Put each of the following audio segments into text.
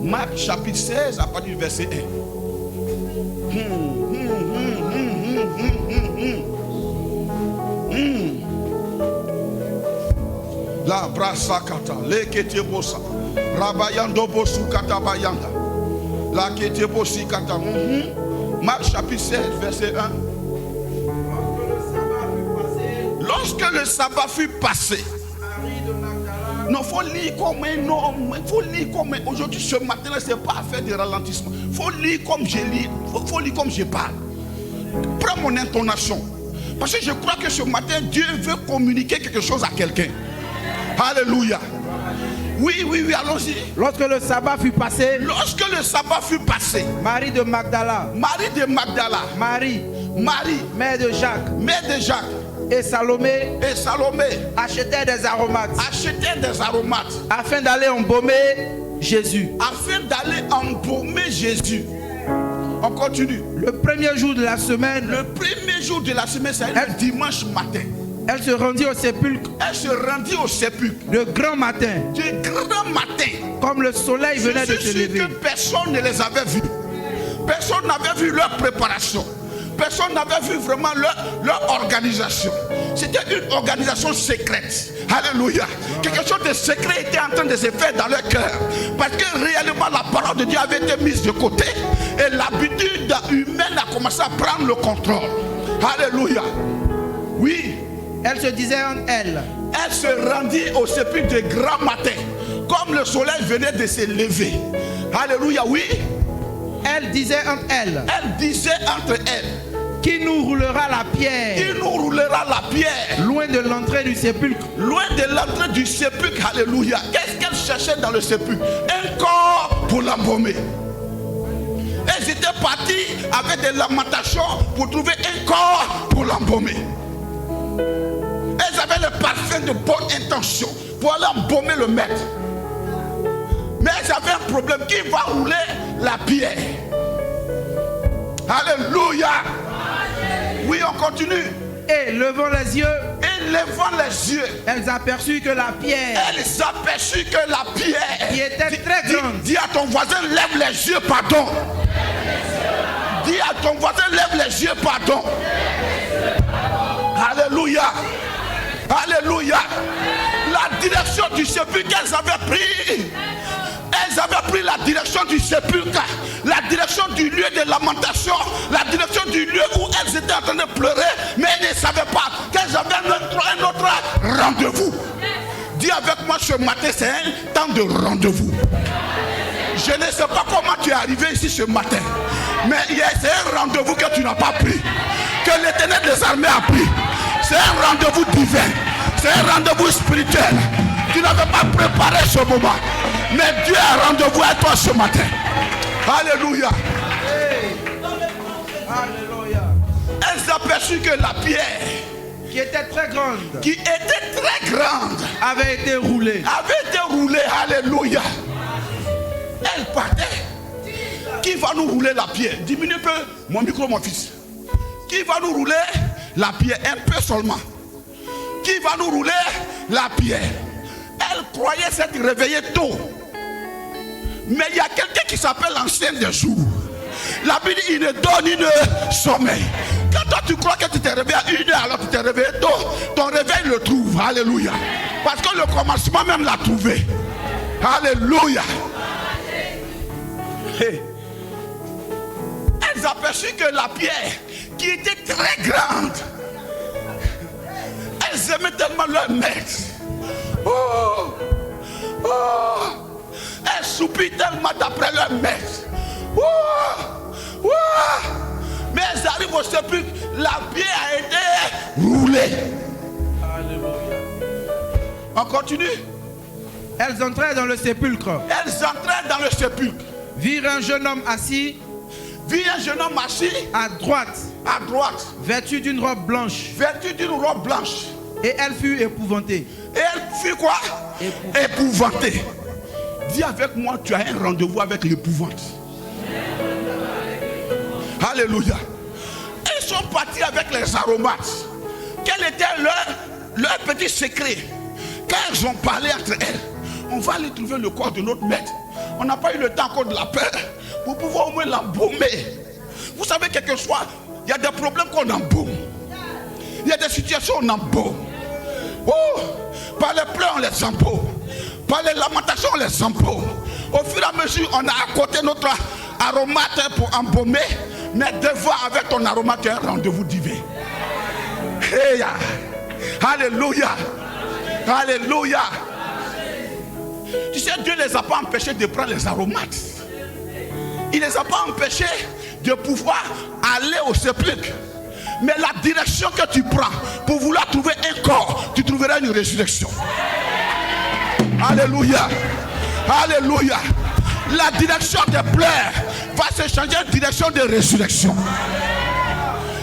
Marc chapitre 16 à partir du verset 1. La brasakata, le ketebosa, rabayando bosu katabayanda, la ketebosi kata. Marc chapitre 16 verset 1. Lorsque le sabbat fut passé, non, faut lire comme un homme, faut lire comme un... Aujourd'hui, ce matin, c'est pas faire de ralentissement. Faut lire comme je lis, faut lire comme je parle. Prends mon intonation. Parce que je crois que ce matin, Dieu veut communiquer quelque chose à quelqu'un. Alléluia. Oui, allons-y. Lorsque le sabbat fut passé, Marie de Magdala, Marie, mère de Jacques, et Salomé achetaient des aromates afin d'aller embaumer Jésus. On continue. Le premier jour de la semaine, c'est un dimanche matin. Elle se rendit au sépulcre. De grand matin. Comme le soleil venait de se lever. Que personne ne les avait vus. Personne n'avait vu leur préparation. Personne n'avait vu vraiment leur organisation. C'était une organisation secrète. Alléluia. Quelque chose de secret était en train de se faire dans leur cœur. Parce que réellement la parole de Dieu avait été mise de côté. Et l'habitude humaine a commencé à prendre le contrôle. Alléluia. Oui. Elle se disait en elle. Elle se rendit au sépulcre de grand matin. Comme le soleil venait de se lever. Alléluia, oui. Elle disait entre elles. Qui nous roulera la pierre? Loin de l'entrée du sépulcre. Alléluia. Qu'est-ce qu'elle cherchait dans le sépulcre? Un corps pour l'embaumer. Elles étaient parties avec des lamentations pour trouver un corps pour l'embaumer. Elles avaient le parfum de bonne intention pour aller embaumer le maître. Mais elles avaient un problème. Qui va rouler la pierre? Alléluia. Oui, on continue. Et levant les yeux, elles aperçurent que la pierre qui était très grande. Dis à ton voisin, lève les yeux, pardon. Dis à ton voisin, lève les yeux, pardon. Alléluia. Alléluia. La direction du sépulcre qu'elles avaient pris. Elles avaient pris la direction du sépulcre, la direction du lieu de lamentation, la direction du lieu où elles étaient en train de pleurer, mais elles ne savaient pas qu'elles avaient un autre rendez-vous. Dis avec moi ce matin, c'est un temps de rendez-vous. Je ne sais pas comment tu es arrivé ici ce matin, mais c'est un rendez-vous que tu n'as pas pris, que l'Éternel des armées a pris. C'est un rendez-vous divin, c'est un rendez-vous spirituel. Tu n'avais pas préparé ce moment. Mais Dieu a rendez-vous à toi ce matin. Alléluia. Alléluia. Elles aperçurent que la pierre qui était très grande avait été roulée. Alléluia. Elle partait. Qui va nous rouler la pierre? Diminue un peu mon micro, mon fils. Qui va nous rouler la pierre? Un peu seulement. Qui va nous rouler la pierre? Elle croyait s'être réveillée tôt. Mais il y a quelqu'un qui s'appelle l'ancien des jours. La Bible dit, il ne donne ni ne sommeil. Quand toi tu crois que tu t'es réveillé à 1h, alors tu t'es réveillé tôt, ton réveil le trouve. Alléluia. Parce que le commencement même l'a trouvé. Alléluia. Hey. Elles aperçurent que la pierre, qui était très grande, elles aimaient tellement leur maître. Oh, oh. Elles soupirent tellement d'après leur maître. Oh, oh. Mais elles arrivent au sépulcre, la pierre a été roulée. Alléluia. On continue. Elles entrèrent dans le sépulcre. Virent un jeune homme assis. À droite. Vêtu d'une robe blanche. Et elle fut épouvantée. Quoi? Épouvantée. Dis avec moi, tu as un rendez-vous avec l'épouvante. Alléluia. Elles sont parties avec les aromates. Quel était leur petit secret? Quand elles ont parlé entre elles, on va aller trouver le corps de notre maître. on n'a pas eu le temps encore de la paix. Vous pouvez au moins l'embaumer. Vous savez, quelquefois, il y a des problèmes qu'on embaume. Il y a des situations qu'on embaume. Oh, par les pleurs, on les embaume. Par les lamentations, on les embaume. Au fur et à mesure, on a à côté notre aromate pour embaumer. Mais devant, avec ton aromate, il y a un rendez-vous divin. Hey, alléluia. Alléluia. Tu sais, Dieu ne les a pas empêchés de prendre les aromates. Il ne les a pas empêchés de pouvoir aller au sépulcre. Mais la direction que tu prends pour vouloir trouver un corps, tu trouveras une résurrection. Alléluia. Alléluia. La direction des pleurs va se changer en direction de résurrection.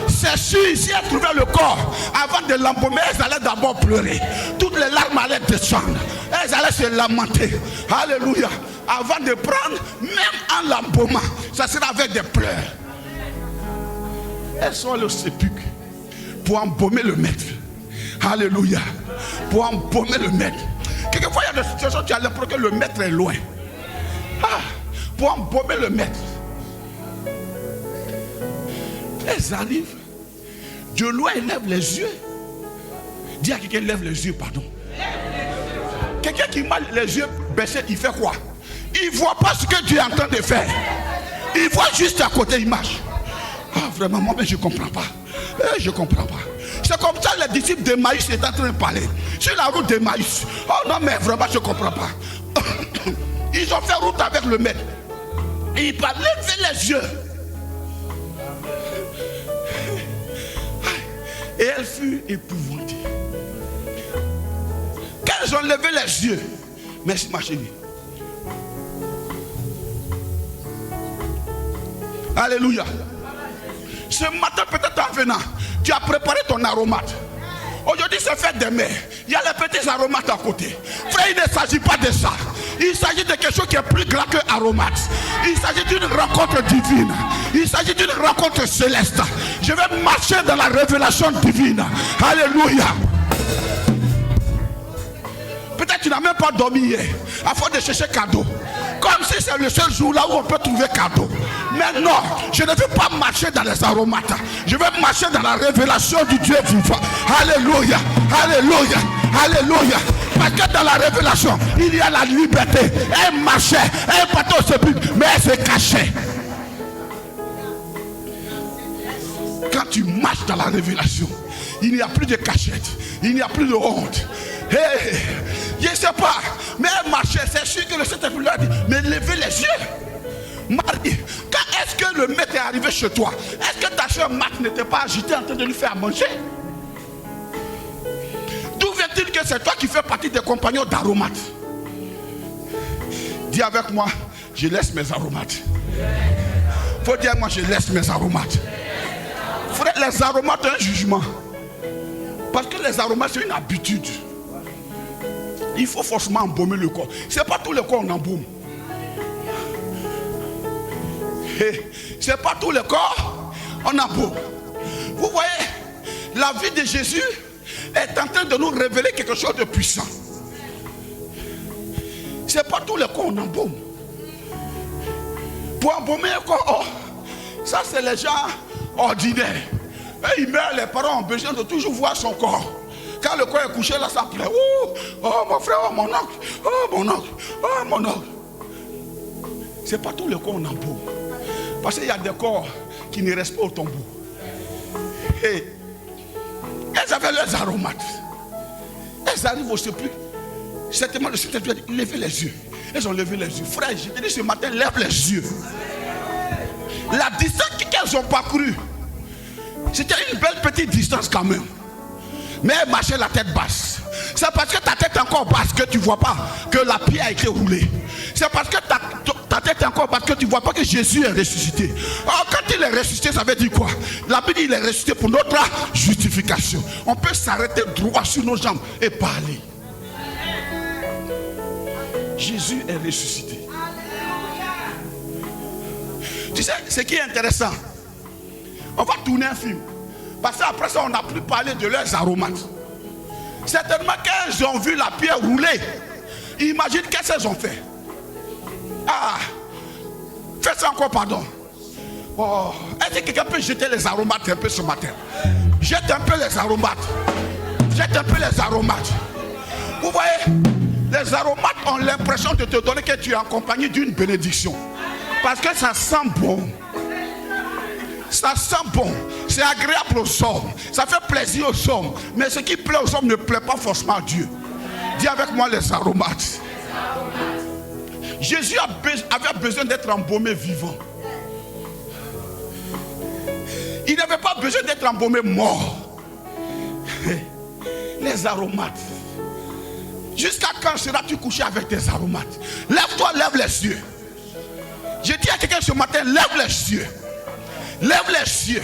C'est sûr, si elles trouvaient le corps, avant de l'embaumer, elles allaient d'abord pleurer. Toutes les larmes allaient descendre. Elles allaient se lamenter. Alléluia. Avant de prendre, même en l'embaumant, ça sera avec des pleurs. Elles sont allées au sépulcre pour embaumer le maître. Alléluia. Pour embaumer le maître. Quelquefois, il y a des situations où tu as l'impression que le maître est loin. Pour embaumer le maître. Elles arrivent. De loin, ils lèvent les yeux. Dis à quelqu'un, lève les yeux, pardon. Quelqu'un qui a les yeux baissés, il fait quoi? Il ne voit pas ce que Dieu est en train de faire. Il voit juste à côté, il marche. Vraiment, moi, mais je ne comprends pas. Je ne comprends pas. C'est comme ça les disciples d'Emmaüs étaient en train de parler. Sur la route d'Emmaüs. Oh non, mais vraiment, je ne comprends pas. Ils ont fait route avec le maître. Et il va lever les yeux. Et elle fut épouvantée. Quand ils ont levé les yeux, merci ma chérie. Alléluia. Ce matin, peut-être en venant, tu as préparé ton aromate. Aujourd'hui, c'est fête des mères. Il y a les petits aromates à côté. Frère, il ne s'agit pas de ça. Il s'agit de quelque chose qui est plus grand que aromate. Il s'agit d'une rencontre divine. Il s'agit d'une rencontre céleste. Je vais marcher dans la révélation divine. Alléluia. Peut-être tu n'as même pas dormi hier. À force de chercher cadeau. Comme si c'est le seul jour là où on peut trouver cadeau. Mais non, je ne veux pas marcher dans les aromates. Je veux marcher dans la révélation du Dieu vivant. Alléluia. Alléluia. Alléluia. Parce que dans la révélation, il y a la liberté. Elle marchait, elle partait au sépulcre, mais elle se cachait. Quand tu marches dans la révélation, il n'y a plus de cachette, il n'y a plus de honte. Hey, je ne sais pas, mais elle marchait, c'est sûr que le Saint-Esprit lui a dit, mais levez les yeux. Marie, quand est-ce que le maître est arrivé chez toi? Est-ce que ta soeur Marthe n'était pas agitée en train de lui faire manger? D'où vient-il que c'est toi qui fais partie des compagnons d'aromates? Dis avec moi, je laisse mes aromates. Faut dire moi, je laisse mes aromates. Frère, les aromates ont un jugement. Parce que les aromates, c'est une habitude. Il faut forcément embaumer le corps. Ce n'est pas tout le corps qu'on embaume. Ce n'est pas tout le corps on embaume. Vous voyez, la vie de Jésus est en train de nous révéler quelque chose de puissant. Ce n'est pas tout le corps on embaume. Pour embaumer un corps, ça c'est les gens ordinaires. Et ils meurent, les parents ont besoin de toujours voir son corps. Quand le corps est couché là, ça plaît. Oh mon frère, oh mon oncle, oh mon oncle, oh mon oncle. Ce n'est pas tout le corps on embaume. Parce qu'il y a des corps qui ne restent pas au tombeau. Et elles avaient leurs aromates. Elles arrivent au sépulcre. Certainement le Saint-Esprit a dit, levez les yeux. Elles ont levé les yeux. Frère, je te dis ce matin, lève les yeux. La distance qu'elles ont parcourue, c'était une belle petite distance quand même. Mais elles marchaient la tête basse. C'est parce que ta tête est encore basse que tu ne vois pas que la pierre a été roulée. C'est parce que ta tête est encore basse que tu ne vois pas que Jésus est ressuscité. Alors quand il est ressuscité, ça veut dire quoi? La Bible dit qu'il est ressuscité pour notre justification. On peut s'arrêter droit sur nos jambes et parler. Jésus est ressuscité. Tu sais, ce qui est intéressant, on va tourner un film. Parce qu'après ça, on n'a plus parlé de leurs aromates. Certainement qu'elles ont vu la pierre rouler. Imagine qu'est-ce qu'elles ont fait. Ah, ça encore, pardon. Oh, est-ce que quelqu'un peut jeter les aromates un peu ce matin? Jette un peu les aromates. Jette un peu les aromates. Vous voyez, les aromates ont l'impression de te donner que tu es en compagnie d'une bénédiction. Parce que ça sent bon. Ça sent bon. C'est agréable aux hommes. Ça fait plaisir aux hommes. Mais ce qui plaît aux hommes ne plaît pas forcément à Dieu. Dis avec moi les aromates. Jésus avait besoin d'être embaumé vivant. Il n'avait pas besoin d'être embaumé mort. Les aromates. Jusqu'à quand seras-tu couché avec tes aromates? Lève-toi, lève les yeux. Je dis à quelqu'un ce matin, lève les yeux. Lève les yeux.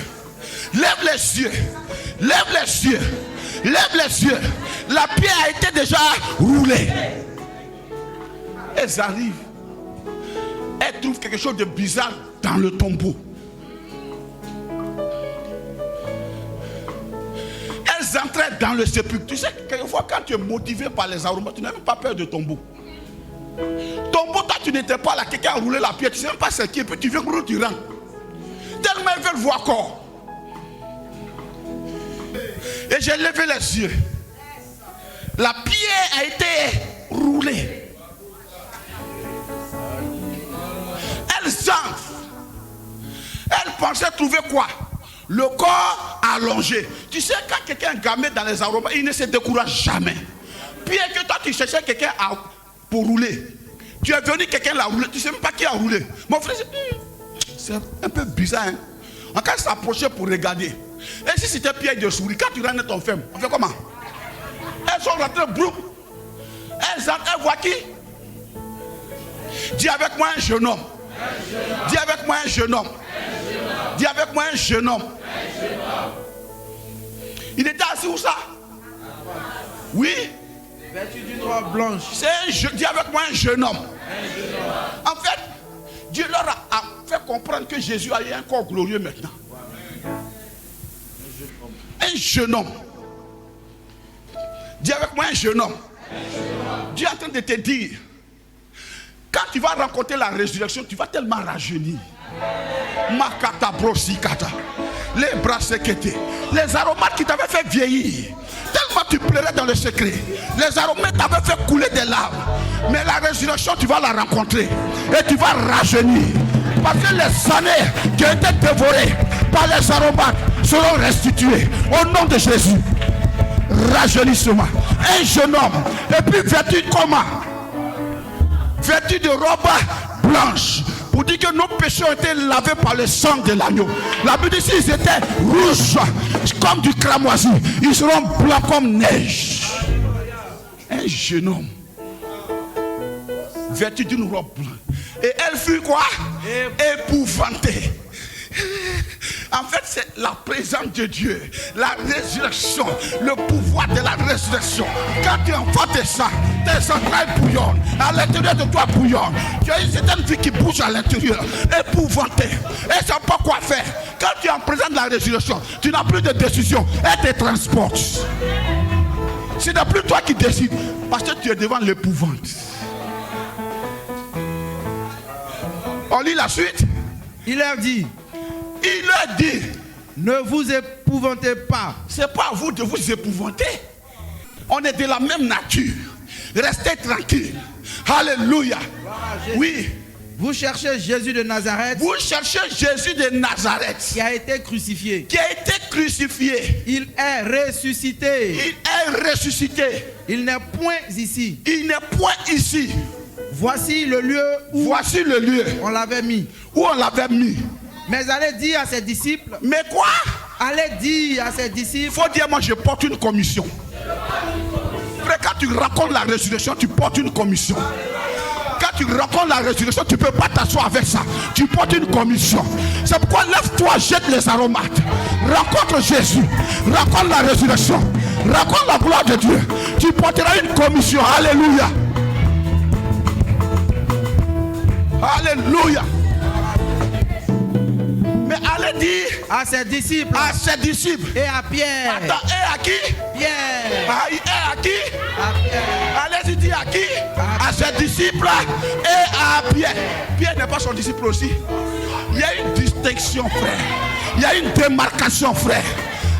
Lève les yeux. Lève les yeux. Lève les yeux. La pierre a été déjà roulée. Elles arrivent. Elles trouvent quelque chose de bizarre dans le tombeau. Elles entraient dans le sépulcre. Tu sais, quelquefois, quand tu es motivé par les aromates, tu n'as même pas peur de tombeau. Tombeau, toi, tu n'étais pas là. Quelqu'un a roulé la pierre. Tu ne sais même pas c'est qui. Et puis tu viens, tu rentres. Tellement ils veulent voir corps. Et j'ai levé les yeux. La pierre a été roulée. Elles entrent. Elles pensaient trouver quoi? Le corps allongé. Tu sais, quand quelqu'un est gamé dans les aromates, il ne se décourage jamais. Bien que toi tu cherchais quelqu'un pour rouler, tu es venu, quelqu'un l'a roulé, tu ne sais même pas qui a roulé. Mon frère, c'est un peu bizarre. Hein? On peut s'approcher pour regarder. Et si c'était Pierre de souris, quand tu rentres ton femme, on fait comment? Elles sont rentrées, boum. Elles voient qui? Dis avec moi un jeune homme. Dis avec moi un jeune homme. Dis avec moi un jeune homme. Il était assis où ça? Oui. Vêtu d'une robe blanche. Dis avec moi un jeune homme. En fait, Dieu leur a fait comprendre que Jésus a eu un corps glorieux maintenant. Un jeune homme. Dis avec moi un jeune homme. Dieu est en train de te dire, quand tu vas rencontrer la résurrection, tu vas tellement rajeunir. Makata brosikata. Les bras séquetés. Les aromates qui t'avaient fait vieillir. Tellement tu pleurais dans le secret. Les aromates t'avaient fait couler des larmes. Mais la résurrection, tu vas la rencontrer. Et tu vas rajeunir. Parce que les années qui ont été dévorées par les aromates seront restituées. Au nom de Jésus. Rajeunissement. Un jeune homme. Et puis vêtu comment? Vêtu de robe blanche. Pour dire que nos péchés ont été lavés par le sang de l'agneau. La Bible dit s'ils étaient rouges comme du cramoisi, ils seront blancs comme neige. Un jeune homme vêtu d'une robe blanche. Et elle fut quoi? Épouvantée. En fait, c'est la présence de Dieu, la résurrection, le pouvoir de la résurrection. Quand tu es enfant de ça, tes entrailles bouillonnent, à l'intérieur de toi bouillonnent. Tu as une certaine vie qui bouge à l'intérieur, épouvantée. Et tu ne sais pas quoi faire. Quand tu es en présence de la résurrection, tu n'as plus de décision, elle te transporte. Ce n'est plus toi qui décides, parce que tu es devant l'épouvante. On lit la suite. Il leur dit, ne vous épouvantez pas. C'est pas à vous de vous épouvanter. On est de la même nature. Restez tranquille. Alléluia. Oui. Vous cherchez Jésus de Nazareth. Vous cherchez Jésus de Nazareth. Qui a été crucifié. Qui a été crucifié. Il est ressuscité. Il est ressuscité. Il n'est point ici. Il n'est point ici. Voici le lieu où on l'avait mis. Où on l'avait mis. Mais allez dire à ses disciples. Mais quoi? Allez dire à ses disciples. Il faut dire, moi je porte une commission. Après, quand tu racontes la résurrection, tu portes une commission. Quand tu racontes la résurrection, tu ne peux pas t'asseoir avec ça. Tu portes une commission. C'est pourquoi lève-toi, jette les aromates. Rencontre Jésus. Raconte la résurrection. Raconte la gloire de Dieu. Tu porteras une commission. Alléluia. Alléluia. Mais allez dire à ses disciples. À ses disciples. Et à Pierre. Attends, et à qui? Pierre. Et à qui? À Pierre. Allez-y dire à qui? À ses disciples et à Pierre. Pierre n'est pas son disciple aussi. Il y a une distinction, frère. Il y a une démarcation, frère.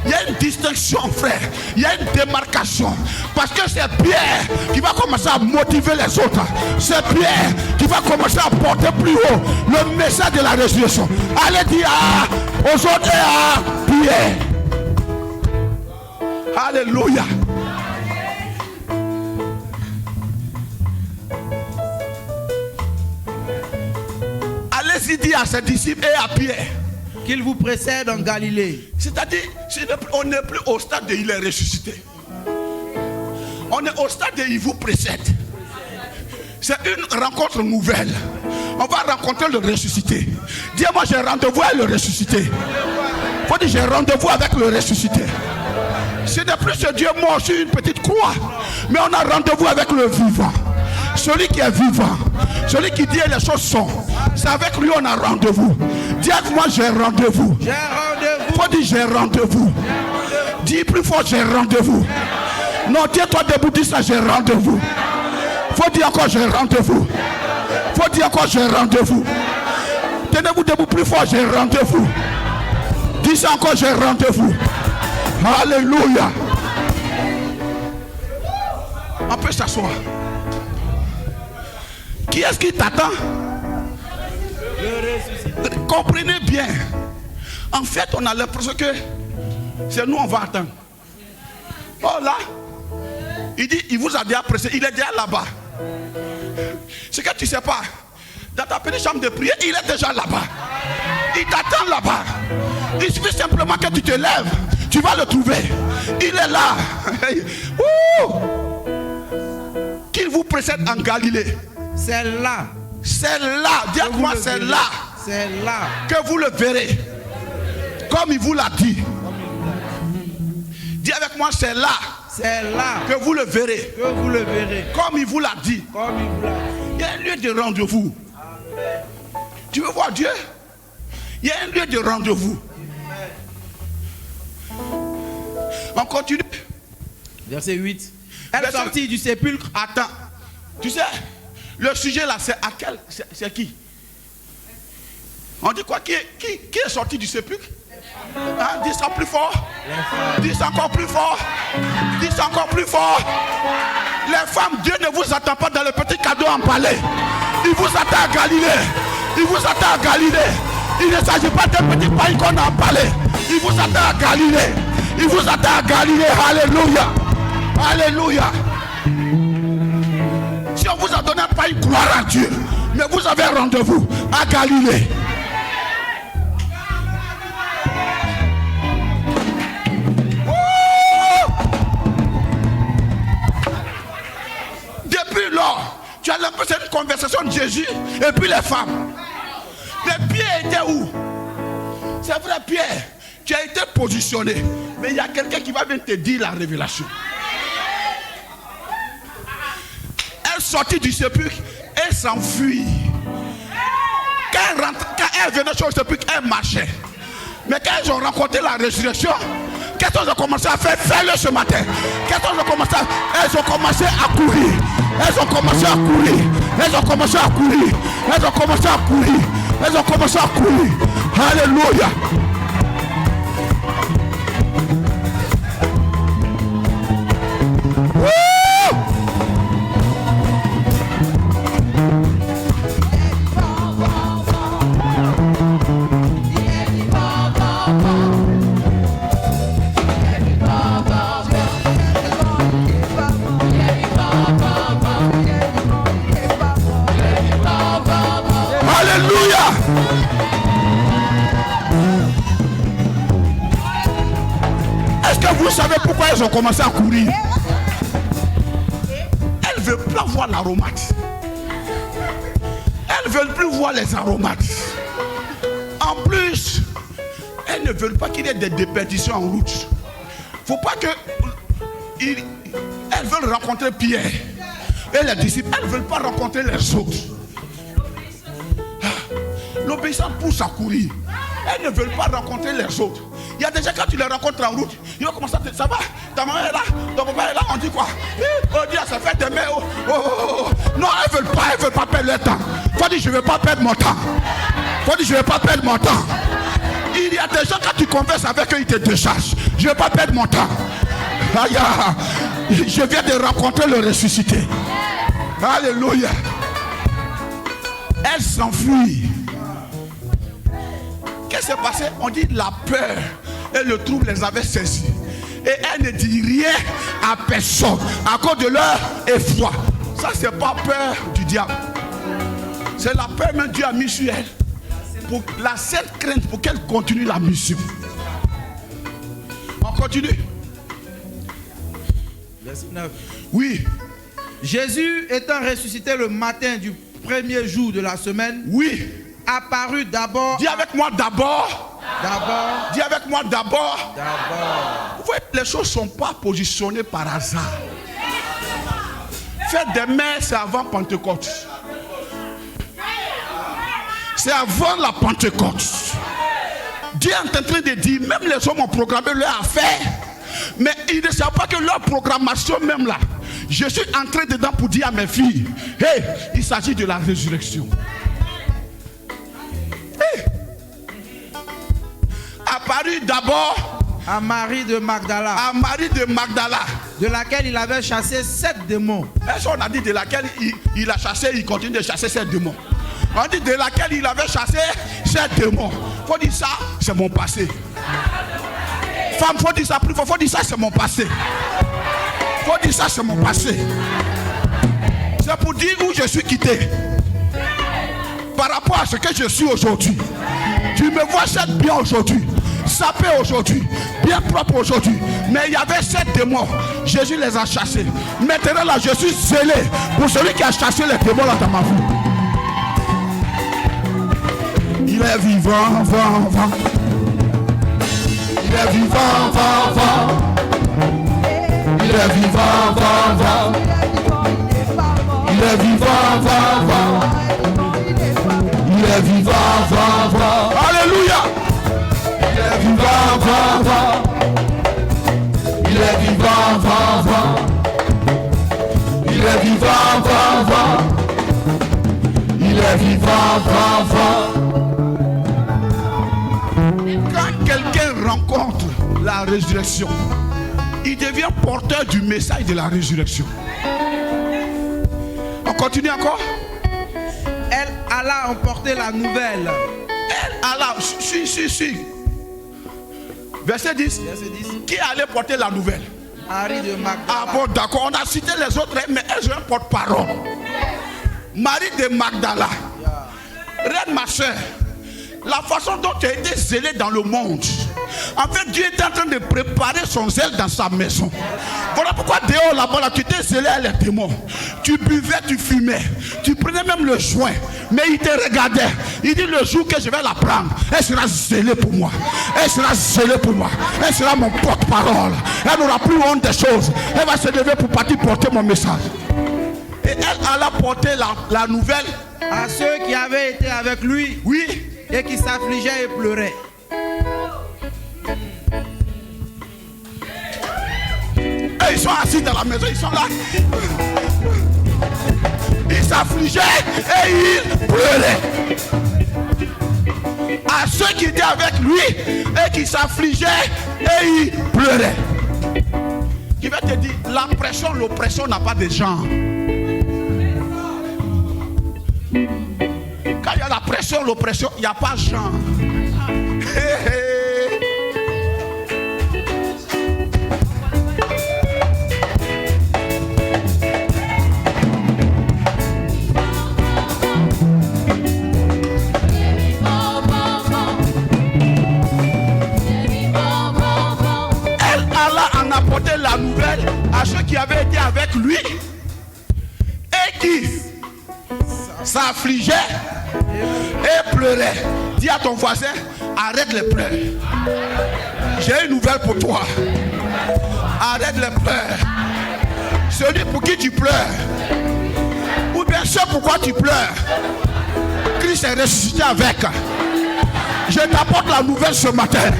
Il y a une distinction, frère. Il y a une démarcation. Parce que c'est Pierre qui va commencer à motiver les autres. C'est Pierre qui va commencer à porter plus haut le message de la résurrection. Allez dire aux autres et à Pierre. Alléluia. Allez-y dire à ses disciples et à Pierre qu'il vous précède en Galilée. C'est-à-dire, on n'est plus au stade de il est ressuscité. On est au stade de il vous précède. C'est une rencontre nouvelle. On va rencontrer le ressuscité. Dis-moi, j'ai rendez-vous avec le ressuscité. Faut dire, j'ai rendez-vous avec le ressuscité. Ce n'est plus ce Dieu mort sur une petite croix, mais on a rendez-vous avec le vivant. Celui qui est vivant, celui qui dit les choses sont. C'est avec lui on a rendez-vous. Dis avec moi, j'ai rendez-vous. J'ai rendez-vous. Faut dire j'ai rendez-vous. Dis plus fort, j'ai rendez-vous. Non, tiens-toi debout, dis ça, j'ai rendez-vous. Faut dire encore, j'ai rendez-vous. Faut dire encore, j'ai rendez-vous. Tenez-vous debout plus fort, j'ai rendez-vous. Dis ça encore, j'ai rendez-vous. Alléluia. On peut s'asseoir. Qui est-ce qui t'attend? Comprenez bien. En fait, on a l'impression que c'est nous on va attendre. Oh là, il dit, il vous a déjà pressé, il est déjà là-bas. Ce que tu ne sais pas, dans ta petite chambre de prière, il est déjà là-bas. Il t'attend là-bas. Il suffit simplement que tu te lèves, tu vas le trouver. Il est là. Qu'il vous précède en Galilée. C'est là. C'est là. Dis-moi, c'est là. C'est là que vous le verrez. Comme il vous l'a dit. Dis avec moi, c'est là. C'est là que vous le verrez. Que vous le verrez. Comme il vous l'a dit. Comme il vous l'a dit. Il y a un lieu de rendez-vous. Tu veux voir Dieu? Il y a un lieu de rendez-vous. On continue. Verset 8. Elle sortit du sépulcre. Attends. Tu sais, le sujet là, c'est à quel? C'est qui? On dit quoi? Qui est sorti du sépulcre? Hein? Dis ça plus fort. Dis ça encore plus fort. Dis ça encore plus fort. Les femmes, Dieu ne vous attend pas dans le petit cadeau en palais. Il vous attend à Galilée. Il vous attend à Galilée. Il ne s'agit pas d'un petit pain qu'on a en palais. Il vous attend à Galilée. Il vous attend à Galilée. Alléluia. Alléluia. Si on vous a donné un pain, gloire à Dieu. Mais vous avez rendez-vous à Galilée. Depuis lors, tu as l'impression d'une conversation de Jésus et puis les femmes. Mais Pierre était où? C'est vrai, Pierre, tu as été positionné. Mais il y a quelqu'un qui va venir te dire la révélation. Elle sortit du sépulcre et s'enfuit. Quand elle venait sur le sépulcre, elle marchait. Mais quand elles ont rencontré la résurrection, qu'est-ce qu'elles ont commencé à faire? Fais-le ce matin. Qu'est-ce qu'elles ont commencé à faire? Elles ont commencé à courir. Elles ont commencé à courir. Elles ont commencé à courir. Elles ont commencé à courir. Elles ont commencé à courir. Alléluia. Vous savez pourquoi elles ont commencé à courir? Elles ne veulent pas voir l'aromate. Elles ne veulent plus voir les aromates. En plus, elles ne veulent pas qu'il y ait des déperditions en route. Il ne faut pas que... Elles veulent rencontrer Pierre et les disciples. Elles ne veulent pas rencontrer les autres. L'obéissance pousse à courir. Elles ne veulent pas rencontrer les autres. Il y a des gens, quand tu les rencontres en route, ils vont commencer à te dire, ça va, ta maman est là, ton papa est là, on dit quoi? Oh Dieu, ça fait des mains. Non, elles ne veulent pas perdre leur temps. Faut dire, je ne vais pas perdre mon temps. Faut dire, je ne vais pas perdre mon temps. Il y a des gens, quand tu converses avec eux, ils te déchargent. Je ne vais pas perdre mon temps. Aïe, je viens de rencontrer le ressuscité. Alléluia. Elle s'enfuit. Qu'est-ce qui s'est passé? On dit la peur et le trouble les avaient saisis. Et elle ne dit rien à personne à cause de leur effroi. Ça, c'est pas peur du diable. C'est la peur même Dieu a mis sur elle. Pour la seule crainte pour qu'elle continue la mission. On continue. Verset 9. Oui. Jésus étant ressuscité le matin du premier jour de la semaine. Oui. Apparut d'abord. Dis avec moi d'abord. D'abord. Dis avec moi d'abord. D'abord. Vous voyez, les choses ne sont pas positionnées par hasard. Fête des mères, c'est avant Pentecôte. C'est avant la Pentecôte. Dieu est en train de dire, même les hommes ont programmé leur affaire, mais ils ne savent pas que leur programmation même là, je suis entré dedans pour dire à mes filles, hey, il s'agit de la résurrection. Hey. Apparu d'abord à Marie de Magdala. À Marie de Magdala. De laquelle il avait chassé 7 démons. Est-ce qu'on a dit de laquelle il a chassé, il continue de chasser 7 démons? On dit de laquelle il avait chassé 7 démons. Faut dire ça, c'est mon passé. Femme, faut dire ça plus fort. Faut dire ça, c'est mon passé. Faut dire ça, c'est mon passé. C'est pour dire où je suis quitté. Par rapport à ce que je suis aujourd'hui. Tu me vois 7 bien aujourd'hui. Sapé aujourd'hui, bien propre aujourd'hui. Mais il y avait 7 démons. Jésus les a chassés. Maintenant là, je suis zélé pour celui qui a chassé les démons là dans ma vie. Il est vivant, vivant, vivant. Il est vivant, vivant, vivant. Il est vivant, vivant, vivant. Il est vivant, vivant, vivant. Il est vivant, vivant, vivant. Alléluia. Il est vivant, vivant, vivant. Il est vivant, vivant, vivant. Il est vivant, vivant, vivant. Il est vivant, vivant, vivant. Quand quelqu'un rencontre la résurrection, il devient porteur du message de la résurrection. On continue encore. Elle alla emporter la nouvelle. Elle alla, si. Verset 10. Verset 10. Qui allait porter la nouvelle? Marie de Magdala. Ah bon, d'accord, on a cité les autres, mais elles ont un porte-parole. Marie de Magdala. Reine ma soeur, la façon dont tu as été zélé dans le monde, en fait Dieu est en train de préparer son zèle dans sa maison. Voilà pourquoi dehors là-bas là, tu étais zélé à les démons. Tu buvais, tu fumais, tu prenais même le joint, mais il te regardait. Il dit le jour que je vais la prendre, elle sera zélée pour moi. Elle sera zélée pour moi. Elle sera mon porte-parole. Elle n'aura plus honte des choses. Elle va se lever pour partir porter mon message. Et elle alla porter la nouvelle à ceux qui avaient été avec lui. Oui. Et qui s'affligeaient et pleuraient. Et ils sont assis dans la maison, ils sont là. Ils s'affligeaient et ils pleuraient. À ceux qui étaient avec lui et qui s'affligeaient et ils pleuraient. Qui va te dire, la pression, l'oppression n'a pas de genre. Quand il y a la pression, l'oppression, il n'y a pas de genre. Elle alla en apporter la nouvelle à ceux qui avaient été avec lui et qui s'affligeaient et pleurait. Dis à ton voisin, arrête les pleurs. J'ai une nouvelle pour toi. Arrête les pleurs. Celui pour qui tu pleures, ou bien ce pourquoi tu pleures, Christ est ressuscité avec. Je t'apporte la nouvelle ce matin.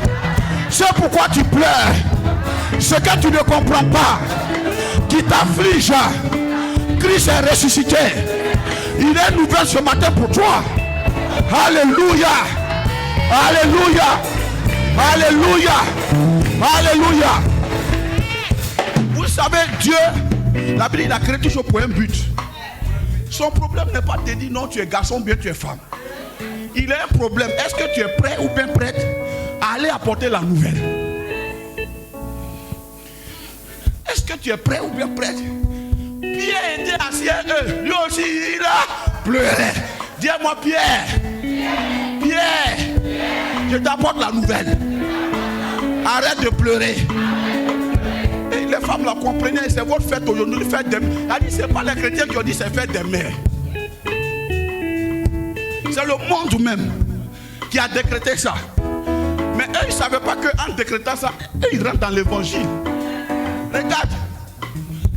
Ce pourquoi tu pleures, ce que tu ne comprends pas, qui t'afflige, Christ est ressuscité. Il est nouvelle ce matin pour toi. Alléluia. Alléluia. Alléluia. Alléluia. Vous savez, Dieu, la Bible, il a créé toujours pour un but. Son problème n'est pas de dire non, tu es garçon, bien tu es femme. Il a un problème. Est-ce que tu es prêt ou bien prête à aller apporter la nouvelle? Est-ce que tu es prêt ou bien prête? Pierre était assis, lui aussi il a pleuré. Dis-moi Pierre, Pierre, je t'apporte la nouvelle. Arrête de pleurer. Et les femmes la comprenaient, c'est votre fête aujourd'hui, fête des mères. Elle dit, c'est pas les chrétiens qui ont dit c'est fête des mères. C'est le monde même qui a décrété ça. Mais eux, ils ne savaient pas qu'en décrétant ça, ils rentrent dans l'évangile. Regarde.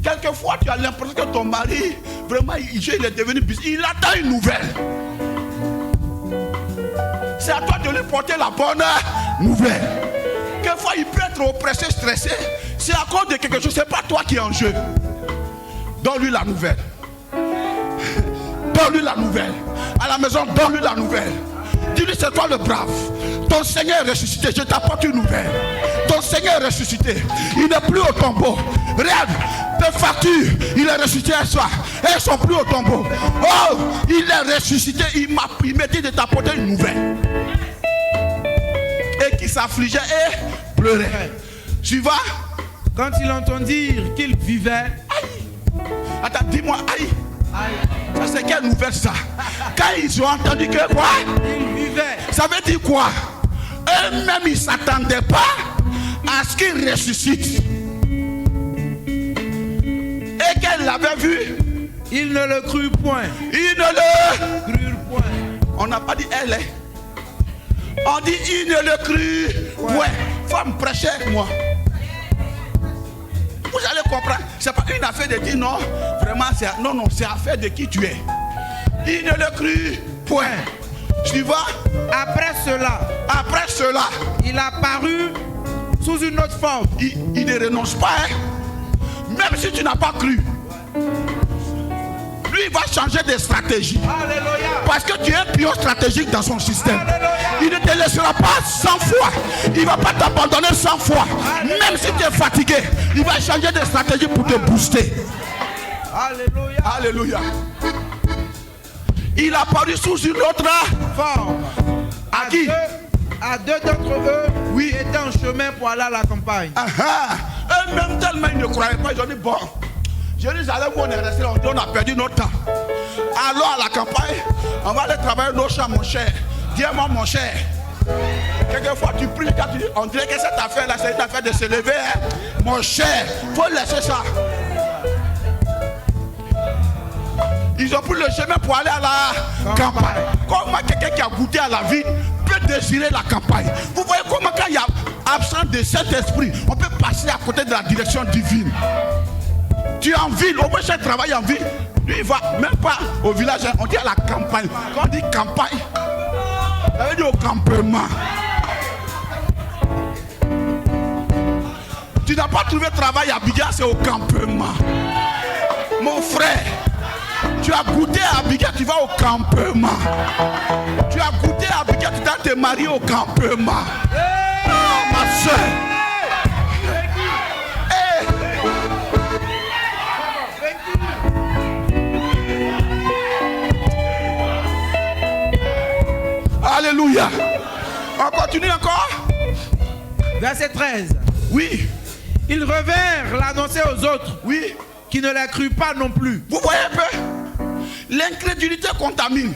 Quelquefois, tu as l'impression que ton mari, vraiment, il est devenu bizarre. Il attend une nouvelle. C'est à toi de lui porter la bonne nouvelle. Quelquefois, il peut être oppressé, stressé. C'est à cause de quelque chose. Ce n'est pas toi qui es en jeu. Donne-lui la nouvelle. Donne-lui la nouvelle. À la maison, donne-lui la nouvelle. Dis-lui, c'est toi le brave. Ton Seigneur est ressuscité. Je t'apporte une nouvelle. Ton Seigneur est ressuscité. Il n'est plus au tombeau. Regarde, tes factures, il est ressuscité à soi. Elles ne sont plus au tombeau. Oh, il est ressuscité. Il m'a dit de t'apporter une nouvelle. Et qui s'affligeait et pleurait. Tu vois? Quand il entend dire qu'il vivait. Aïe. Attends, dis-moi, aïe. Ça c'est quelle nouvelle ça? Quand ils ont entendu que quoi? Il vivait. Ça veut dire quoi? Eux-mêmes ils ne s'attendaient pas à ce qu'il ressuscite. Et qu'elle l'avait vu, il ne le crut point. Il ne le crut point. On n'a pas dit elle est. On dit il ne le crut point. Femme prêcher avec moi. Vous allez comprendre. C'est pas une affaire de dire non. Vraiment, c'est affaire de qui tu es. Il ne le crut point. Tu vois? Après cela, il apparut sous une autre forme. Il ne renonce pas. Hein? Même si tu n'as pas cru. Lui, il va changer de stratégie. Alléluia. Parce que tu es un pion stratégique dans son système. Alléluia. Il ne te laissera pas 100 fois. Il ne va pas t'abandonner 100 fois. Alléluia. Même si tu es fatigué, il va changer de stratégie pour te booster. Alléluia. Alléluia. Il a apparu sous une autre forme. À qui? À deux d'entre eux, oui, étaient en chemin pour aller à la campagne. Eux-mêmes tellement ils ne croyaient pas, ils ont dit bon, Jérusalem où on est resté, on a perdu notre temps. Allons à la campagne, on va aller travailler nos champs, mon cher. Dis-moi, mon cher. Quelquefois tu pries, quand tu dis, on dirait que cette affaire-là, c'est une affaire de se lever. Hein? Mon cher, il faut laisser ça. Ils ont pris le chemin pour aller à la campagne. Comment quelqu'un qui a goûté à la vie peut désirer la campagne? Vous voyez comment quand il y a absence de Saint-Esprit, on peut passer à côté de la direction divine. Tu es en ville, au moins tu travailles en ville. Lui il va même pas au village, on dit à la campagne. Quand on dit campagne, ça veut dire au campement. Tu n'as pas trouvé travail à Abidjan, c'est au campement. Mon frère, tu as goûté à Abidjan, tu vas au campement. Tu as goûté à Abidjan, tu dois te marier au campement. Oh, ma soeur. Alléluia. On continue encore. Verset 13. Oui. Ils revinrent l'annoncer aux autres. Oui. Qui ne la crurent pas non plus. Vous voyez un peu? L'incrédulité contamine.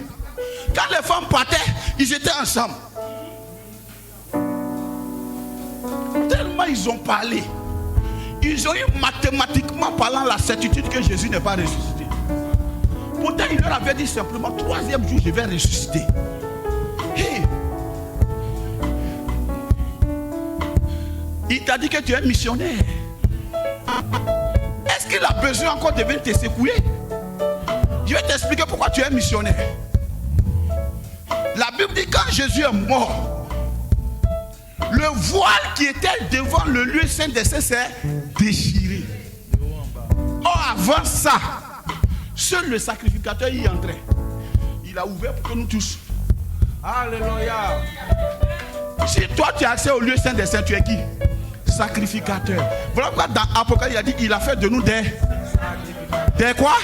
Quand les femmes partaient, ils étaient ensemble. Tellement ils ont parlé. Ils ont eu mathématiquement parlant la certitude que Jésus n'est pas ressuscité. Pourtant, il leur avait dit simplement, 3e jour, je vais ressusciter. Hey. Il t'a dit que tu es missionnaire. Est-ce qu'il a besoin encore de venir te secouer? Je vais t'expliquer pourquoi tu es missionnaire. La Bible dit quand Jésus est mort, le voile qui était devant le lieu saint des saints s'est déchiré. Or avant ça, Seul le sacrificateur y entrait. Il a ouvert pour que nous tous. Alléluia. Si toi tu as accès au lieu saint des saints, tu es qui? Sacrificateur. Voilà pourquoi dans Apocalypse il a dit il a fait de nous des quoi?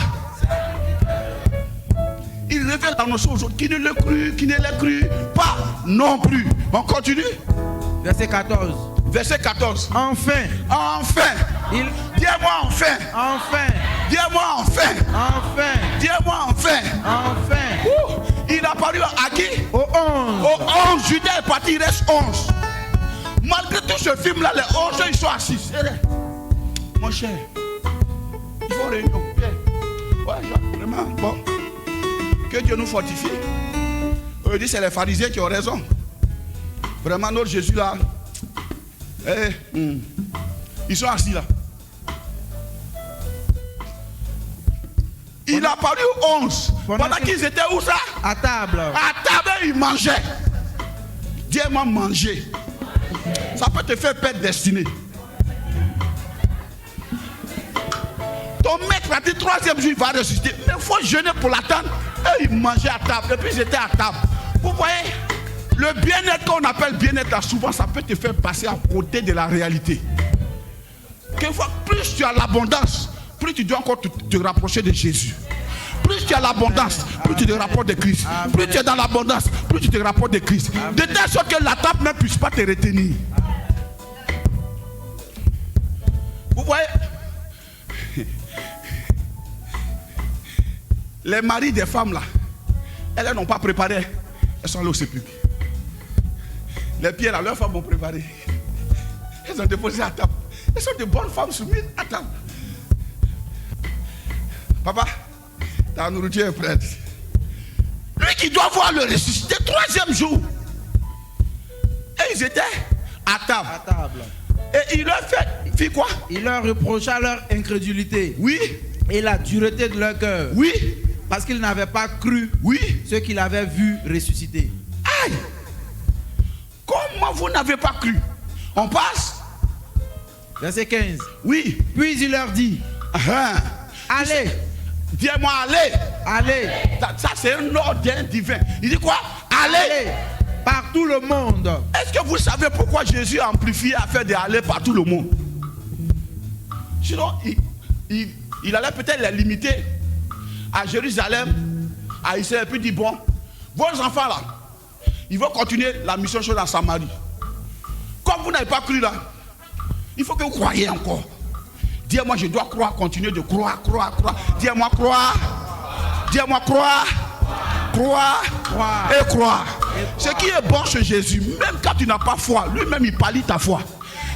Il révèle dans nos choses qui ne le crut, qui ne l'a cru pas non plus. On continue. Verset 14. Verset 14. Enfin. Enfin. Dis-moi enfin. Enfin. Dis-moi enfin. Enfin. Dis-moi enfin. Enfin. Il a paru à qui? Au 11. Au 11. Judas est parti, il reste 11. Malgré tout ce film-là, les 11 ils sont assis. Mon cher, il faut réunion. Ouais, vraiment, bon. Que Dieu nous fortifie. Eux disent c'est les pharisiens qui ont raison. Vraiment, notre Jésus là, ils sont assis là. Il a paru aux 11. Pendant qu'ils étaient où ça? À table. À table, ils mangeaient. Dis-moi manger. Ça peut te faire perdre destinée. Ton maître a dit 3e jour il va ressusciter. Mais il faut jeûner pour l'attendre. Et ils mangeaient à table. Et puis ils étaient à table. Vous voyez, le bien-être qu'on appelle bien-être, souvent ça peut te faire passer à côté de la réalité. Quelquefois, plus tu as l'abondance, plus tu dois encore te rapprocher de Jésus. Plus tu as l'abondance, plus tu te rapproches de Christ. Plus tu es dans l'abondance, plus tu te rapproches de Christ. De telle sorte que la table ne puisse pas te retenir. Vous voyez, les maris des femmes là, elles n'ont pas préparé. Elles sont allées au sépulcre. Les pierres là, leurs femmes ont préparé. Elles ont déposé à table. Elles sont de bonnes femmes soumises à table. Papa, ta nourriture est prête. Lui qui doit voir le ressusciter 3e jour. Et ils étaient à table. À table. Et il leur fit quoi? Il leur reprocha leur incrédulité. Oui. Et la dureté de leur cœur. Oui. Parce qu'ils n'avaient pas cru. Oui. Ce qu'il avait vu ressusciter. Aïe. Comment vous n'avez pas cru? On passe. Verset 15. Oui. Puis il leur dit. Allez. Dis-moi allez. Allez. Ça c'est un ordre divin. Il dit quoi? Allez. Par tout le monde. Est-ce que vous savez pourquoi Jésus a amplifié à faire des allées par tout le monde? Sinon, il allait peut-être les limiter à Jérusalem, à Israël, et puis dit bon, vos enfants là, ils vont continuer la mission chose en Samarie. Comme vous n'avez pas cru là, il faut que vous croyiez encore. Dis-moi, je dois croire, continuer de croire. Dis-moi croire. Dis-moi croire. Croire. Et croire. Ce qui est bon chez Jésus, même quand tu n'as pas foi, lui-même il pallie ta foi.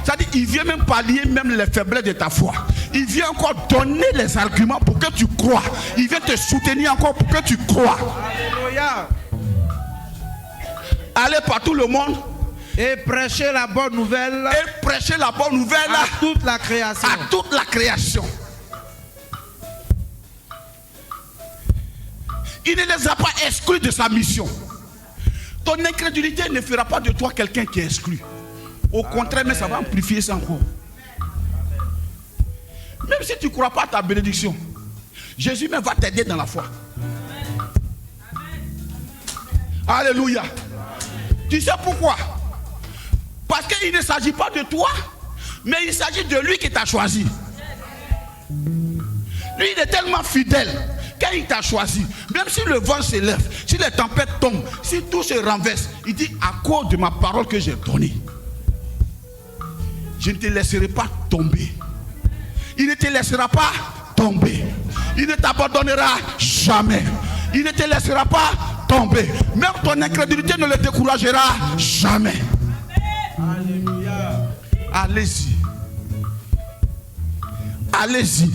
C'est-à-dire qu'il vient même pallier même les faiblesses de ta foi. Il vient encore donner les arguments pour que tu crois. Il vient te soutenir encore pour que tu crois. Alléluia. Allez par tout le monde. Et prêcher la bonne nouvelle. Et prêcher la bonne nouvelle à toute la création. À toute la création. Il ne les a pas exclus de sa mission. Ton incrédulité ne fera pas de toi quelqu'un qui est exclu. Au contraire, mais ça va amplifier ça encore. Même si tu ne crois pas à ta bénédiction, Jésus même va t'aider dans la foi. Alléluia. Tu sais pourquoi? Parce qu'il ne s'agit pas de toi, mais il s'agit de lui qui t'a choisi. Lui, il est tellement fidèle. Quand il t'a choisi, même si le vent se lève, si les tempêtes tombent, si tout se renverse, il dit à cause de ma parole que j'ai donnée, je ne te laisserai pas tomber. Il ne te laissera pas tomber. Il ne t'abandonnera jamais. Il ne te laissera pas tomber. Même ton incrédulité ne le découragera jamais. Alléluia. Allez-y. Allez-y.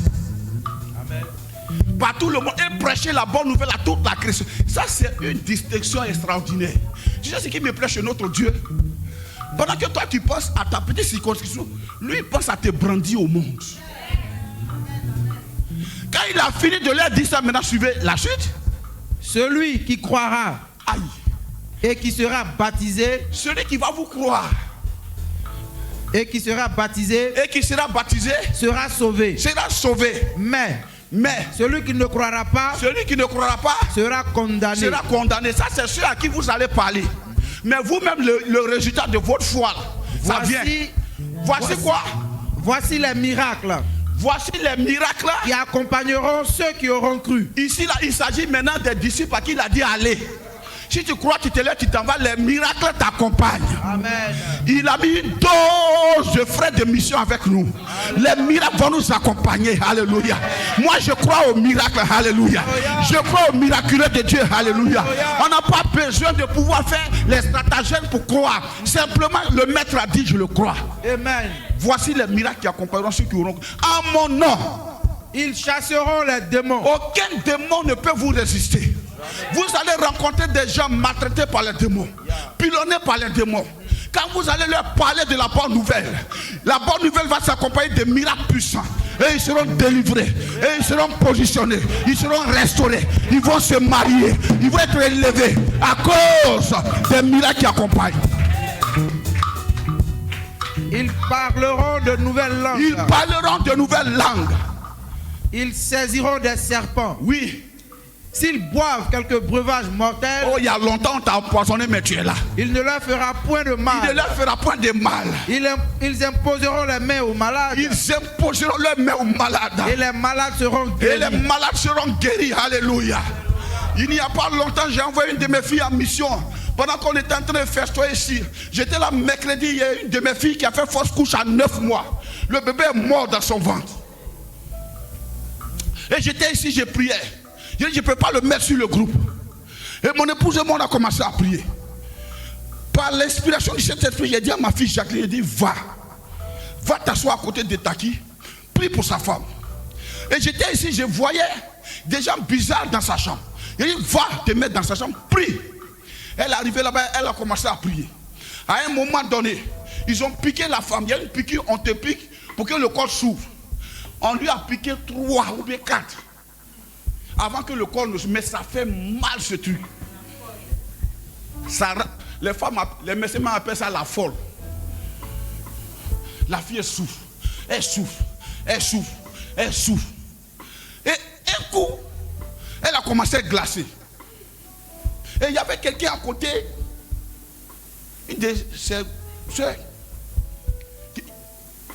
Par tout le monde et prêcher la bonne nouvelle à toute la création. Ça c'est une distinction extraordinaire. Tu sais ce qui me plaît chez notre Dieu? Pendant que toi tu penses à ta petite circonscription, lui il pense à te brandir au monde. Quand il a fini de leur dire ça, maintenant suivez la suite. Celui qui croira et qui sera baptisé. Celui qui va vous croire et qui sera baptisé sera sauvé. Mais Mais celui qui ne croira pas sera condamné. Ça, c'est ceux à qui vous allez parler. Mais vous-même, le résultat de votre foi, ça vient. Voici quoi? Voici les miracles. Voici les miracles qui accompagneront ceux qui auront cru. Ici, là, il s'agit maintenant des disciples à qui il a dit allez. Si tu crois, tu te lèves, tu t'en vas, les miracles t'accompagnent. Amen. Il a mis une dose de frais de mission avec nous. Les miracles vont nous accompagner. Alléluia. Moi, je crois aux miracles. Alléluia. Je crois aux miraculeux de Dieu. Alléluia. On n'a pas besoin de pouvoir faire les stratagèmes pour croire. Simplement, le maître a dit, je le crois. Amen. Voici les miracles qui accompagneront ceux qui auront. En mon nom, ils chasseront les démons. Aucun démon ne peut vous résister. Vous allez rencontrer des gens maltraités par les démons, pilonnés par les démons. Quand vous allez leur parler de la bonne nouvelle va s'accompagner de miracles puissants. Et ils seront délivrés, et ils seront positionnés, ils seront restaurés, ils vont se marier, ils vont être élevés à cause des miracles qui accompagnent. Ils parleront de nouvelles langues. Ils saisiront des serpents. Oui. S'ils boivent quelques breuvages mortels, il y a longtemps on t'a empoisonné, mais tu es là. Il ne leur fera point de mal. Ils imposeront les mains aux malades. Et les malades seront guéris. Alléluia. Il n'y a pas longtemps, j'ai envoyé une de mes filles en mission. Pendant qu'on était en train de festoyer ici, j'étais là mercredi, il y a une de mes filles qui a fait fausse couche à 9 mois. Le bébé est mort dans son ventre. Et j'étais ici, j'ai prié. Je ne peux pas le mettre sur le groupe. Et mon épouse et moi, on a commencé à prier. Par l'inspiration du Saint-Esprit, j'ai dit à ma fille Jacqueline, j'ai dit, va t'asseoir à côté de Taki, prie pour sa femme. Et j'étais ici, je voyais des gens bizarres dans sa chambre. J'ai dit, va te mettre dans sa chambre, prie. Elle est arrivée là-bas, elle a commencé à prier. À un moment donné, ils ont piqué la femme. Il y a une piqûre, on te pique pour que le corps s'ouvre. On lui a piqué 3 ou bien 4. Avant que le corps ne se mette, ça fait mal ce truc. Ça, les médecins appellent ça la folle. La fille souffre. Elle souffre. Et un coup, elle a commencé à glacer. Et il y avait quelqu'un à côté, une de ses soeurs,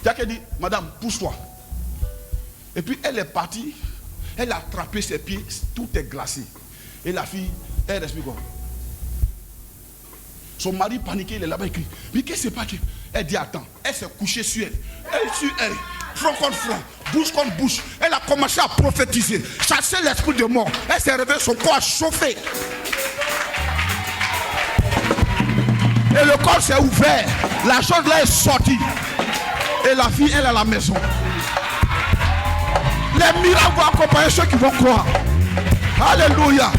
qui a dit, madame, pousse-toi. Et puis elle est partie. Elle a attrapé ses pieds, tout est glacé. Et la fille, elle respire quoi? Son mari paniqué, il est là-bas, il crie. Mais qu'est-ce qui se passe? Elle dit attends, elle s'est couchée sur elle. Elle sur elle, front contre front, bouche contre bouche. Elle a commencé à prophétiser, chasser l'esprit de mort. Elle s'est réveillée, son corps a chauffé. Et le corps s'est ouvert. La chose là est sortie. Et la fille, elle est à la maison. Les miracles vont accompagner ceux qui vont croire. Alléluia.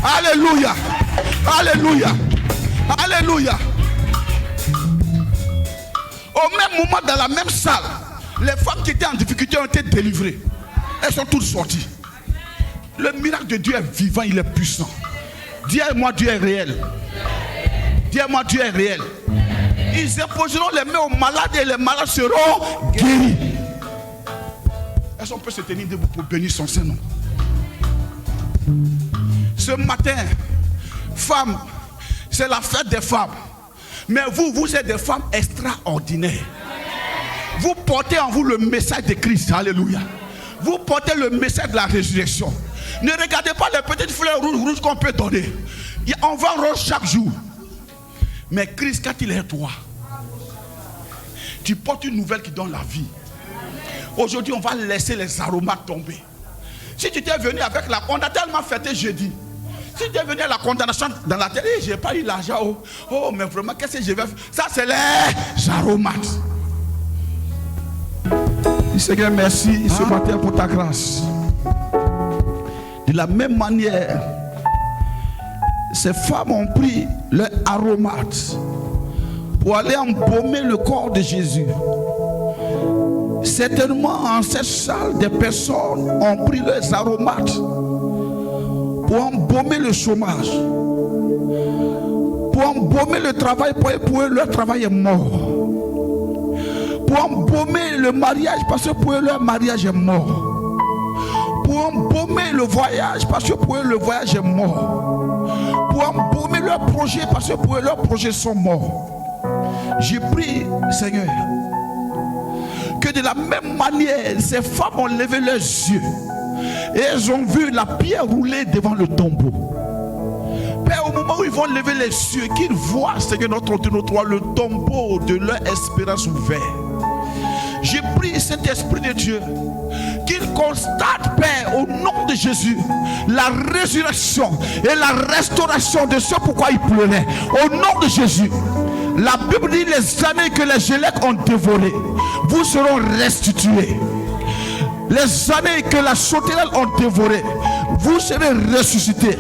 Alléluia. Alléluia. Alléluia. Au même moment, dans la même salle, les femmes qui étaient en difficulté ont été délivrées. Elles sont toutes sorties. Le miracle de Dieu est vivant, il est puissant. Dis-moi, Dieu est réel. Dis-moi, Dieu est réel. Ils imposeront les mains aux malades et les malades seront guéris. Est-ce qu'on peut se tenir debout pour bénir son Saint-Nom? Ce matin, femmes, c'est la fête des femmes. Mais vous êtes des femmes extraordinaires. Vous portez en vous le message de Christ. Alléluia. Vous portez le message de la résurrection. Ne regardez pas les petites fleurs rouges qu'on peut donner. On va en rose chaque jour. Mais Christ, quand il est toi, tu portes une nouvelle qui donne la vie. Aujourd'hui, on va laisser les aromates tomber. Si tu t'es venu avec la... On a tellement fêté jeudi. Si tu es venu à la condamnation dans la télé, je n'ai pas eu l'argent. Oh, mais vraiment, qu'est-ce que je vais faire? Ça, c'est les aromates. Seigneur, merci ce matin pour ta grâce. De la même manière, ces femmes ont pris leurs aromates pour aller embaumer le corps de Jésus. Certainement, en cette salle, des personnes ont pris leurs aromates pour embaumer le chômage, pour embaumer le travail, pour eux, leur travail est mort. Pour embaumer le mariage, parce que pour eux, leur mariage est mort. pour embaumer le voyage, parce que pour eux le voyage est mort. Pour embaumer leurs projets, parce que pour eux leurs projets sont morts. J'ai prié, Seigneur, que de la même manière, ces femmes ont levé leurs yeux et elles ont vu la pierre rouler devant le tombeau. Père, au moment où ils vont lever les yeux, qu'ils voient, Seigneur, notre roi, le tombeau de leur espérance ouvert. J'ai prié, Saint-Esprit de Dieu, qu'ils constatent, Père, au nom de Jésus, la résurrection et la restauration de ce pourquoi ils pleuraient. Au nom de Jésus. La Bible dit les années que les Gélèques ont dévorées, vous seront restitués. Les années que la sauterelle ont dévorées, vous serez ressuscités.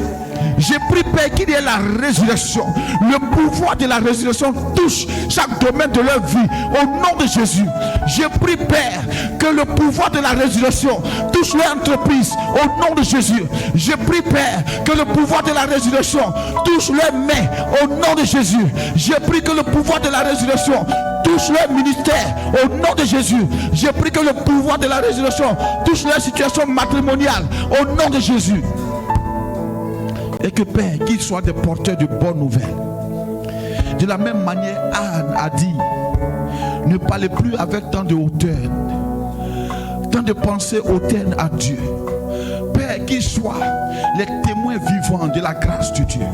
J'ai pris, Père, qu'il y ait la résurrection. Le pouvoir de la résurrection touche chaque domaine de leur vie. Au nom de Jésus. J'ai pris, Père, que le pouvoir de la résurrection touche leur entreprise. Au nom de Jésus. J'ai pris, Père, que le pouvoir de la résurrection touche leurs mains. Au nom de Jésus. J'ai pris que le pouvoir de la résurrection touche leur ministère. Au nom de Jésus. J'ai pris que le pouvoir de la résurrection touche leur situation matrimoniale. Au nom de Jésus. Et que, Père, qu'ils soient des porteurs de bonnes nouvelles. De la même manière, Anne a dit, ne parlez plus avec tant de hauteur, tant de pensées hautaines à Dieu. Père, qu'ils soient les témoins vivants de la grâce de Dieu.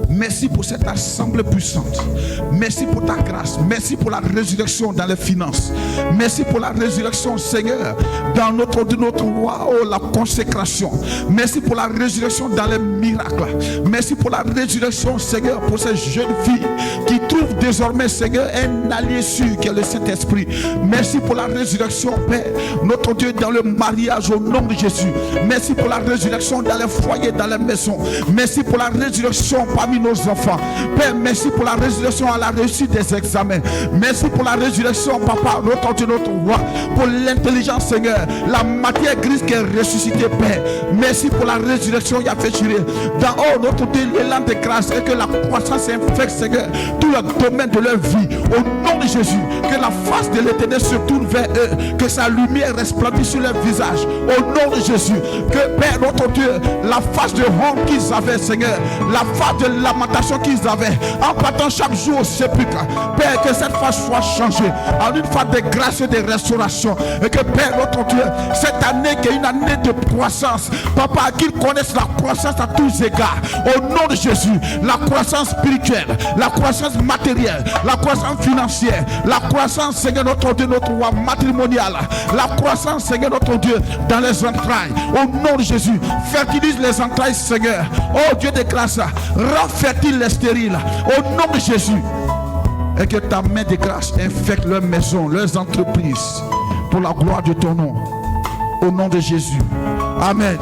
Merci pour cette assemblée puissante. Merci pour ta grâce. Merci pour la résurrection dans les finances. Merci pour la résurrection, Seigneur, dans notre roi, oh, la consécration. Merci pour la résurrection dans les miracles. Merci pour la résurrection, Seigneur, pour ces jeunes filles qui trouvent désormais, Seigneur, un allié sûr qui est le Saint-Esprit. Merci pour la résurrection, Père, notre Dieu, dans le mariage au nom de Jésus. Merci pour la résurrection dans les foyers, dans les maisons. Merci pour la résurrection parmi nos enfants. Père, merci pour la résurrection à la réussite des examens. Merci pour la résurrection, Papa, notre Dieu, notre roi, pour l'intelligence, Seigneur, la matière grise qui est ressuscitée, Père. Merci pour la résurrection, Yahvé Jireh, dans notre Dieu, l'élan de grâce, et que la croissance infecte, Seigneur, tout le domaine de leur vie. Au nom de Jésus, que la face de l'Éternel se tourne vers eux, que sa lumière resplendisse sur leur visage. Au nom de Jésus, que, Père, notre Dieu, la face de honte qu'ils avaient, Seigneur, la face de lamentation qu'ils avaient, en partant chaque jour au sépulcre, Père, que cette face soit changée en une face de grâce et de restauration. Et que, Père, notre Dieu, cette année qui est une année de croissance, Papa, qu'ils connaissent la croissance à tous égards. Au nom de Jésus, la croissance spirituelle, la croissance matérielle, la croissance financière, la croissance, Seigneur, notre Dieu, notre roi, matrimonial, la croissance, Seigneur, notre Dieu, dans les entrailles. Au nom de Jésus, fertilise les entrailles, Seigneur. Oh Dieu de grâce, rend fertile les stériles. Au nom de Jésus. Et que ta main de grâce infecte leurs maisons, leurs entreprises, pour la gloire de ton nom. Au nom de Jésus. Amen.